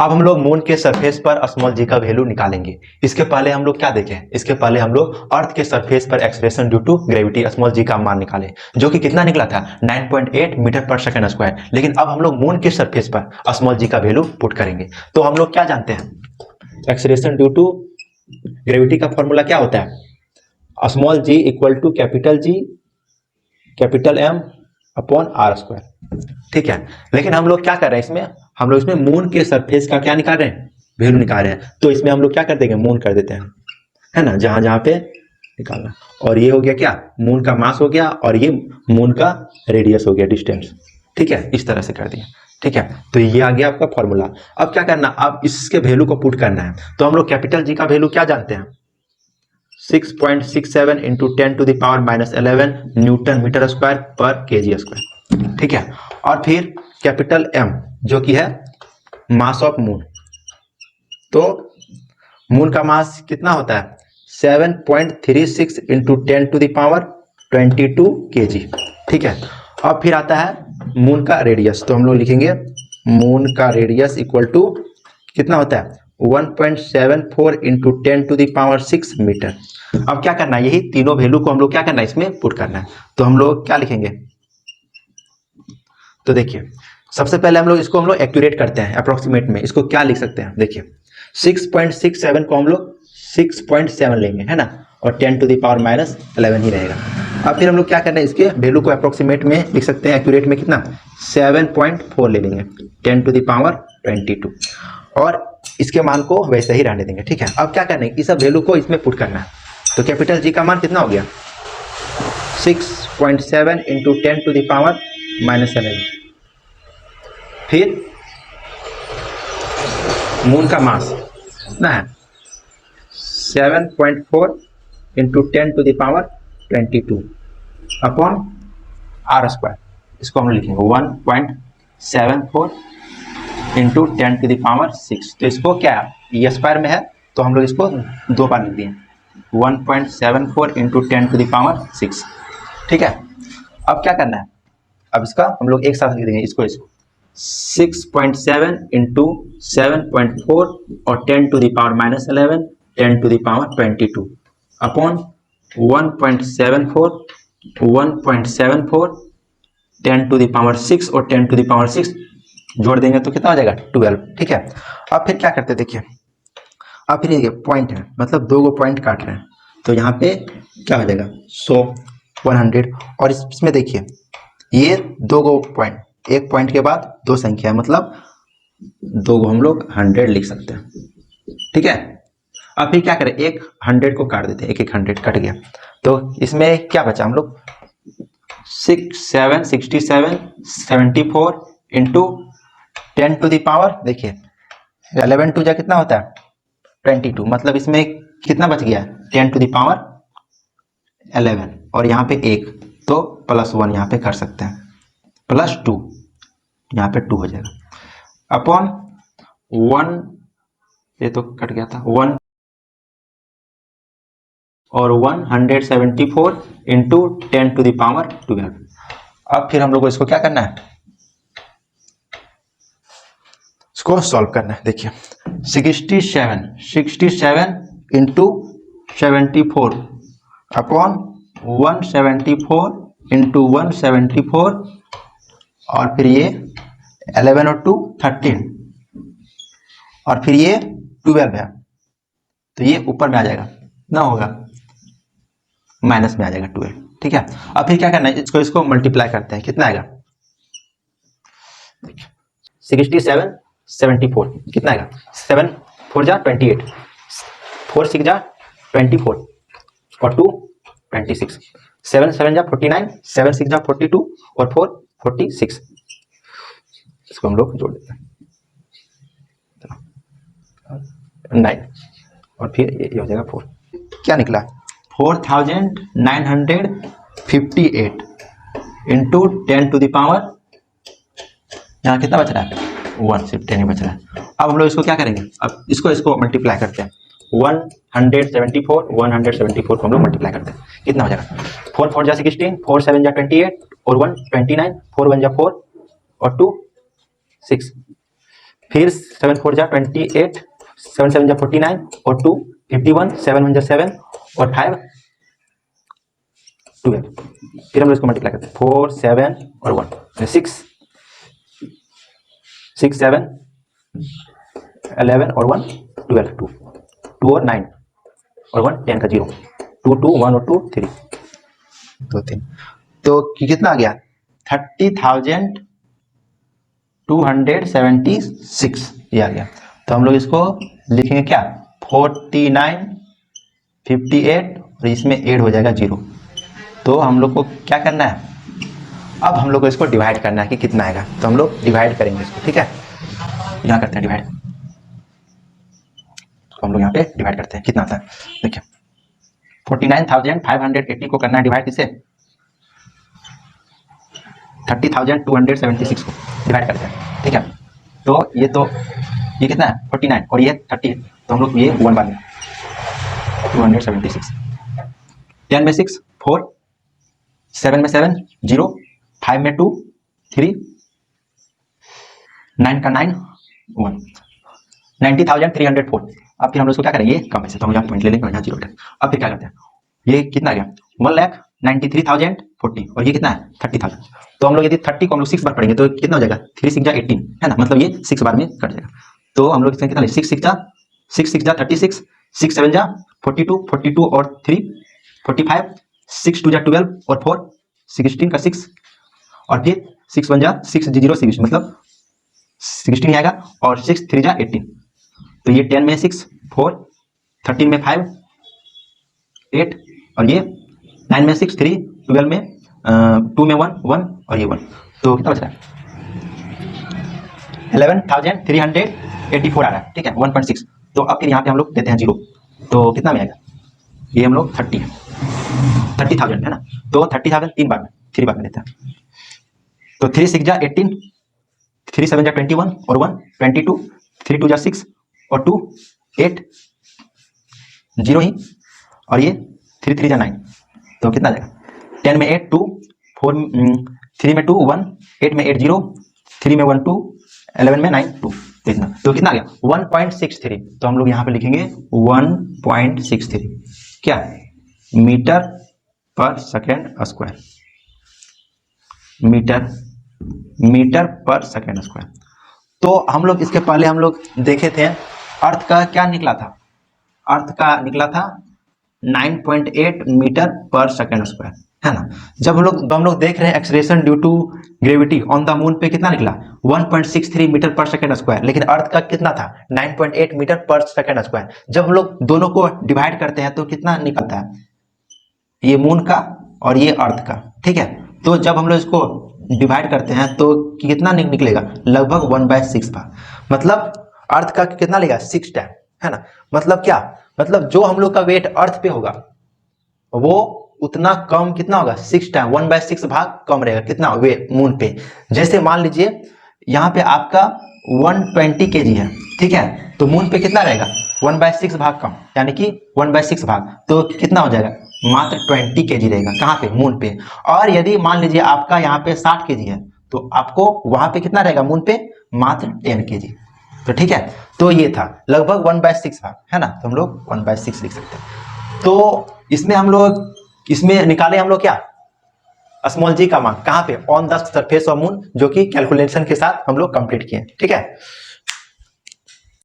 अब हम लोग मून के सरफेस पर स्मॉल जी का वैल्यू निकालेंगे। इसके पहले हम लोग क्या देखें, इसके पहले हम लोग अर्थ के सरफेस पर acceleration due to gravity small g का मान निकाले, जो कि कितना निकला था 9.8 मीटर पर सेकंड स्क्वायर। लेकिन अब हम लोग मून के सरफेस पर स्मॉल जी का वैल्यू पुट करेंगे। तो हम लोग क्या जानते हैं, एक्सलेरेशन ड्यू टू ग्रेविटी का फॉर्मूला क्या होता है, small g equal to capital G capital M upon R square. ठीक है, लेकिन हम लोग क्या कर रहे हैं इसमें, हम लोग इसमें मून के सरफेस का क्या निकाल रहे हैं, वैल्यू निकाल रहे हैं। तो इसमें हम लोग क्या कर देंगे, मून कर देते हैं, है ना, जहां जहां पे निकालना। और ये हो गया क्या, मून का मास हो गया, और ये मून का रेडियस हो गया, डिस्टेंस। ठीक है, इस तरह से कर दिया। ठीक है, तो ये आ गया आपका फॉर्मूला। अब क्या करना, अब इसके वैल्यू को पुट करना है। तो हम लोग कैपिटल जी का वैल्यू क्या जानते हैं, 6.67 into 10 to the power -11 newton metre square per kg square. ठीक है, और फिर कैपिटल एम जो कि है मास ऑफ मून। तो मून का मास कितना होता है 7.36 into 10 to the power 22 kg. ठीक है, अब फिर आता है मून का रेडियस। तो हम लोग लिखेंगे मून का रेडियस इक्वल टू कितना होता है 1.74 into 10 to the power 6 metre. अब क्या करना है, यही तीनों वैल्यू को हम लोग क्या करना है, इसमें पुट करना है। तो हम लोग क्या लिखेंगे, तो देखिए सबसे पहले हम लोग इसको हम लोग एक्यूरेट करते हैं, अप्रोक्सीमेट में इसको क्या लिख सकते हैं, देखिए 6.67 को हम लोग 6.7 लेंगे, है ना, और 10 टू द पावर -11 ही रहेगा। अब फिर हम लोग क्या करना है, इसके वैल्यू को अप्रोक्सीमेट में लिख सकते हैं, एक्यूरेट में कितना 7.4 ले लेंगे 10 टू द पावर 22, और इसके मान को वैसे ही रहने देंगे। ठीक है, अब क्या करना है, इस सब वैल्यू को इसमें पुट करना है। तो कैपिटल जी का मान कितना हो गया 6.7 इंटू 10 टू द पावर -11, फिर मून का मास कितना है 7.4 into 10 to the power 22 upon R square. इसको हम लिखेंगे 1.74 इंटू 10 टू द पावर 6। तो इसको क्या ये स्क्वायर में है, तो हम लोग इसको दो बार लिख दिए 1.74 इंटू 10 टू द पावर 6। ठीक है, अब क्या करना है, अब इसका हम लोग एक साथ लिख देंगे, इसको 6.7 इंटू 7.4 और 10 to the power -11 10 to the power 22 upon 1.74 10 to the power 6 और 10 टू द पावर 6 जोड़ देंगे तो कितना हो जाएगा 12। ठीक है, अब फिर क्या करते हैं, देखिए अब फिर ये पॉइंट है, मतलब दो गो पॉइंट काट रहे हैं, तो यहाँ पे क्या हो जाएगा 100 100, और इसमें देखिए ये दो गो पॉइंट, एक पॉइंट के बाद दो संख्या, मतलब दो गो हम लोग 100 लिख सकते हैं। ठीक है, अब फिर क्या करें, एक 100 को काट देते हैं, एक 100 कट गया, तो इसमें क्या बचा, हम लोग 67 74 इंटू 10 टू द पावर, देखिए 11 टू जा कितना होता है 22, मतलब इसमें कितना बच गया 10 टू द पावर 11, और यहाँ पे एक, तो +1 यहाँ पे कर सकते हैं, +2 यहाँ पे 2 हो जाएगा अपॉन 1, ये तो कट गया था 1 और 174 इंटू 10 टू द पावर 12। अब फिर हम लोग को इसको क्या करना है, इसको सॉल्व करना है। देखिए 67 इंटू 74 अपॉन 174 इंटू 174, और फिर ये 11 और 2 13, और फिर ये 12 है, तो ये ऊपर में आ जाएगा ना, होगा माइनस में आ जाएगा 12। ठीक है, अब फिर क्या करना है, इसको मल्टीप्लाई करते हैं, कितना आएगा 67 74 कितना आएगा 7 4 जा 28, 4 6 जा 24 और 2 26, 7 7 जा 49, 7 6 जा 42 और 4 46। इसको हम लोग जोड़ देते हैं 9, और फिर ये हो जाएगा 4, क्या निकला 4958 इंटू 10 टू द पावर, यहाँ कितना बच रहा है 1, सिर्फ 10 ही बच रहा है। अब हम लोग इसको क्या करेंगे, अब इसको मल्टीप्लाई करते हैं, 174 को हम लोग मल्टीप्लाई करते हैं, कितना हो जाएगा 4 4 जा 16, 4 7 जा 28 और 1 29, 4 1 जा 4 और 2 6, फिर 7 4 जा 28, 7 7 जा 49 और 2 51, 7 1 जा 7 और 5 12। फिर हम लोग इसको मल्टीप्लाई करते हैं 4 7 और 1 6 6 7 11 और 1 12 2 2 और 9 और 1 10 का 0 2 2 1 और 2 3 2 3। तो कितना आ गया 30,276 ये आ गया। तो हम लोग इसको लिखेंगे क्या 49 58 और इसमें ऐड हो जाएगा 0। तो हम लोग को क्या करना है अब हम लोग को इसको डिवाइड करना है कि कितना आएगा। तो हम लोग डिवाइड करेंगे इसको, ठीक है। यहाँ करते हैं डिवाइड, तो हम लोग यहाँ पे डिवाइड करते हैं कितना आता है देखिए 49,580 को करना है डिवाइड किसे 30,276 को डिवाइड करते हैं, ठीक है। तो ये कितना है 49 और ये 30, तो हम लोग ये 1 बार 276 10 में 6 4 7 में 7 0 5 में 2 3 9 का 9 1 90,304। अब फिर हम लोग इसको क्या करेंगे कम से, तो हम यहाँ पॉइंट ले लेंगे और यहाँ 0 अब फिर क्या करते हैं ये कितना आ गया 1,93,040 और ये कितना है 30,000। तो हम लोग यदि 30 को हम लोग 6 बार पढ़ेंगे तो कितना हो जाएगा 3 6 जा 18 है ना, मतलब ये 6 बार में कट जाएगा। तो हम लोग इसमें कितना 6 6 जा 36 6 7 जा 42 42 और 3 45 6 2 जा 12 और 4 16 का 6 और फिर 6 1 जा 6 0 6 मतलब 16 ही आएगा और 6 3 जा 18। तो ये 10 में 6 4 13 में 5 8 और ये 9 में 6 3 12 में 2 में 1 1 और ये 1। तो कितना बच रहा है 11,384 आ रहा है, ठीक है 1.6। तो अब फिर यहाँ पे हम लोग देते हैं 0, तो कितना में आएगा ये हम लोग 30,000 है ना। तो 30,000 3 बार में 3 बार में देते हैं। तो 3 6 जा 18 3 7 जा 21 और 1 22 3 2 जा 6 और 2 8 0 ही और ये 3 3 जा 9। तो कितना आ जाएगा 10 में 8 2 4 3 में 2 1 8 में 8 0 3 में 1 2 11 में 9 2। तो कितना आ गया 1.63। तो हम लोग यहाँ पे लिखेंगे 1.63 क्या मीटर पर सेकेंड स्क्वायर, मीटर पर सेकेंड स्क्वायर। तो हम लोग इसके पहले हम लोग देखे थे अर्थ का क्या निकला था, अर्थ का निकला था 9.8 मीटर पर सेकेंड स्क्वायर है ना। जब हम लोग देख रहे हैं acceleration due to gravity on the moon पे कितना निकला 1.63 मीटर पर सेकेंड स्क्वायर, लेकिन अर्थ का कितना था 9.8 मीटर पर सेकेंड स्क्वायर। जब हम लोग दोनों को डिवाइड करते हैं तो कितना निकलता है ये मून का और ये अर्थ का, ठीक है। तो जब हम लोग इसको डिवाइड करते हैं तो कितना निकलेगा लगभग 1/6 भाग, मतलब अर्थ का कितना लेगा 6 टाइम है ना। मतलब क्या मतलब जो हम लोग का वेट अर्थ पे होगा वो उतना कम कितना होगा 6 टाइम 1/6 भाग कम रहेगा कितना वे मून पे। जैसे मान लीजिए यहाँ पे आपका 120 kg है, ठीक है, तो मून पे कितना रहेगा 1/6 भाग कम यानी कि 1/6 भाग, तो कितना हो जाएगा मात्र 20 kg रहेगा कहाँ पे मून पे। और यदि मान लीजिए आपका यहाँ पे 60 kg है तो आपको वहां पे कितना रहेगा मून पे मात्र 10 kg। तो ठीक है, तो ये था लगभग 1/6 भाग है ना, तो हम लोग 1/6 लिख सकते हैं। तो इसमें हम लोग निकाले हम लोग क्या स्मॉल जी का मान कहाँ पे on the surface of moon, जो कि कैलकुलेशन के साथ हम लोग कंप्लीट किए, ठीक है।